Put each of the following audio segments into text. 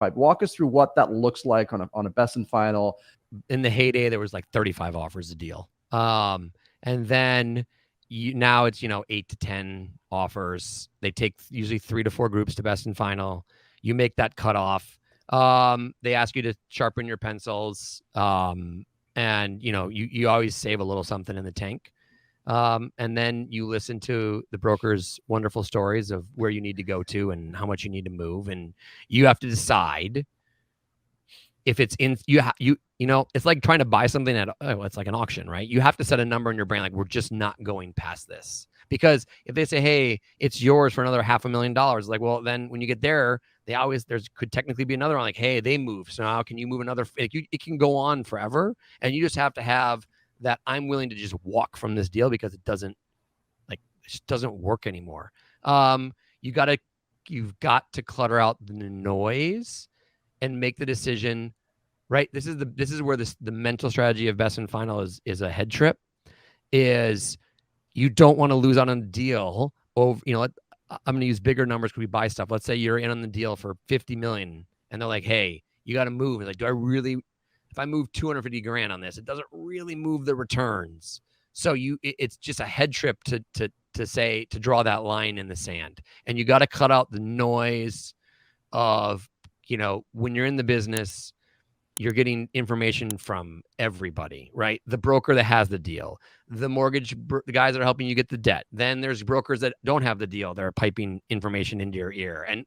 Walk us through what that looks like on a best and final. In the heyday, there was like 35 offers a deal. And then now it's, 8 to 10 offers. They take usually 3 to 4 groups to best and final. You make that cutoff. They ask you to sharpen your pencils. And you always save a little something in the tank. And then you listen to the broker's wonderful stories of where you need to go to and how much you need to move. And you have to decide if it's in, it's like trying to buy something it's like an auction, right? You have to set a number in your brain. Like, we're just not going past this, because if they say, hey, it's yours for another $500,000, like, well, then when you get there, could technically be another one. Like, hey, they move. So now can you move another? It can go on forever. And you just have to have that I'm willing to just walk from this deal because it just doesn't work anymore. You've got to clutter out the noise and make the decision, right? This is where the mental strategy of best and final is a head trip. Is you don't want to lose out on a deal over, I'm going to use bigger numbers because we buy stuff. Let's say you're in on the deal for 50 million and they're like, hey, you got to move. It's like, if I move 250 grand on this, it doesn't really move the returns. So it's just a head trip to draw that line in the sand. And you got to cut out the noise of, when you're in the business, you're getting information from everybody, right? The broker that has the deal, the mortgage, the guys that are helping you get the debt. Then there's brokers that don't have the deal. They're piping information into your ear. And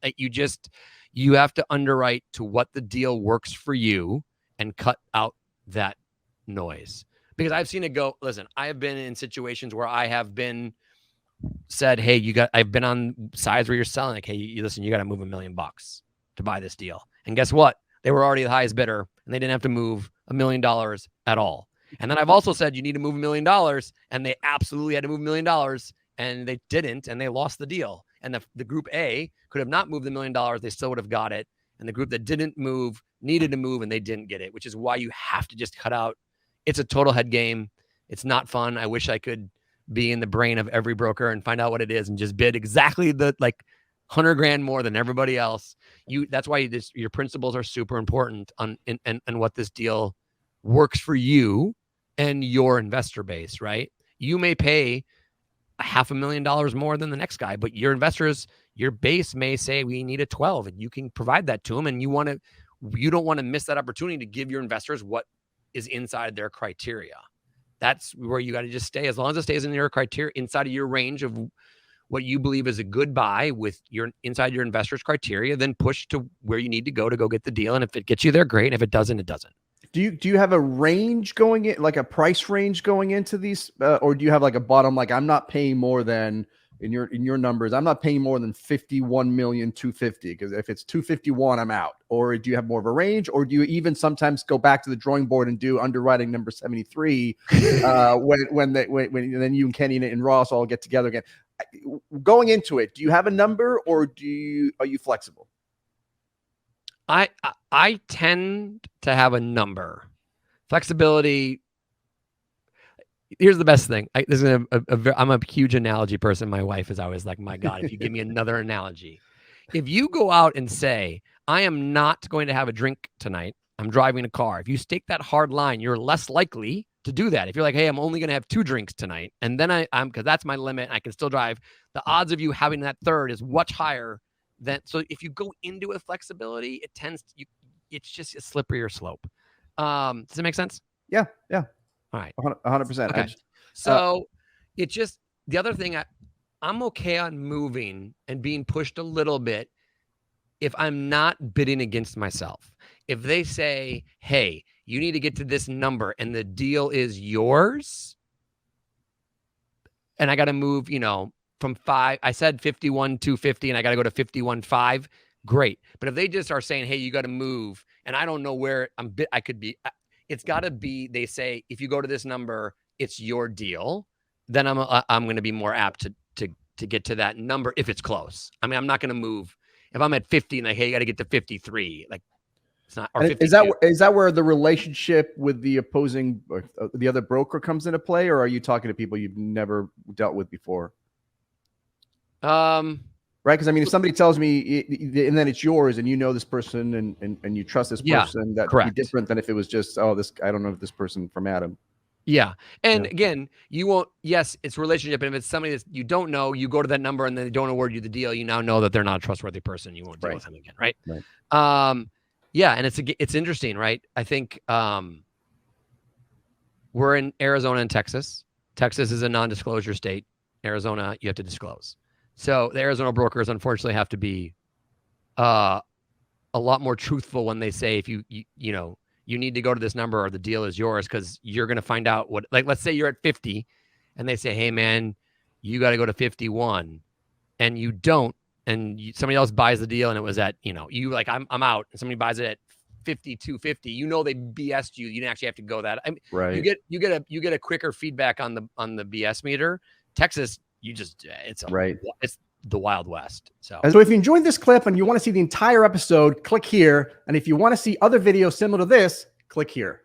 you have to underwrite to what the deal works for you and cut out that noise. Because I've seen it go, listen, I have been in situations where I have been said, hey, I've been on sides where you're selling, like, hey, listen, you got to move $1 million to buy this deal. And guess what? They were already the highest bidder and they didn't have to move $1 million at all. And then I've also said, you need to move $1 million, and they absolutely had to move $1 million, and they didn't, and they lost the deal. And the group A could have not moved the $1 million. They still would have got it. And the group that didn't move needed to move, and they didn't get it, which is why you have to just cut out. It's a total head game. It's not fun. I wish I could be in the brain of every broker and find out what it is and just bid exactly the 100 grand more than everybody else. That's why your principles are super important on what this deal works for you and your investor base, right? You may pay $500,000 more than the next guy, but your investors, your base may say we need a 12, and you can provide that to them. And you don't want to miss that opportunity to give your investors what is inside their criteria. That's where you got to just stay. As long as it stays in your criteria, inside of your range of what you believe is a good buy with inside your investors' criteria, then push to where you need to go get the deal. And if it gets you there, great. And if it doesn't, it doesn't. Do you have a range going in, like a price range going into these, or do you have like a bottom? Like, I'm not paying more than in your numbers. I'm not paying more than 51,250,000, because if it's 251, I'm out. Or do you have more of a range, or do you even sometimes go back to the drawing board and do underwriting number 73 when then you and Kenny and Ross all get together again? Going into it, do you have a number, or are you flexible? I tend to have a number. Flexibility. Here's the best thing. I'm a huge analogy person. My wife is always like, my God, if you give me another analogy. If you go out and say, I am not going to have a drink tonight, I'm driving a car. If you stake that hard line, you're less likely to do that. If you're like, hey, I'm only going to have 2 drinks tonight, and then I'm because that's my limit, and I can still drive, the odds of you having that third is much higher. So if you go into it with flexibility, it's just a slipperier slope. Does it make sense? Yeah. All right. 100%. Okay. So it's just the other thing. I'm okay on moving and being pushed a little bit if I'm not bidding against myself. If they say, hey, you need to get to this number and the deal is yours, and I got to move, from 5, I said 51,250, and I got to go to 51,500. Great. But if they just are saying, hey, you got to move, and I don't know where I could be, it's got to be, they say, if you go to this number, it's your deal. Then I'm going to be more apt to get to that number if it's close. I mean, I'm not going to move if I'm at 50 and like, hey, you got to get to 53. Like, it's not. Or is that where the relationship with the opposing, the other broker comes into play, or are you talking to people you've never dealt with before? Right. Because I mean, if somebody tells me and then it's yours and you know this person and you trust this person, that'd be different than if it was just, oh, I don't know this person from Adam. Yeah. And again, you won't, yes, it's relationship. And if it's somebody that you don't know, you go to that number and then they don't award you the deal. You now know that they're not a trustworthy person. You won't deal with them again. Right. Yeah. And it's interesting, right? I think we're in Arizona and Texas. Texas is a non-disclosure state. Arizona, you have to disclose. So the Arizona brokers, unfortunately, have to be a lot more truthful when they say if you need to go to this number or the deal is yours, because you're going to find out what, like, let's say you're at 50 and they say, hey, man, you got to go to 51 and you don't, and somebody else buys the deal and it was at, you like, I'm out, and somebody buys it at 52.50, they BS'd you. You didn't actually have to go that. I mean, you get a quicker feedback on the BS meter. Texas, it's the Wild West. So if you enjoyed this clip and you want to see the entire episode, click here. And if you want to see other videos similar to this, click here.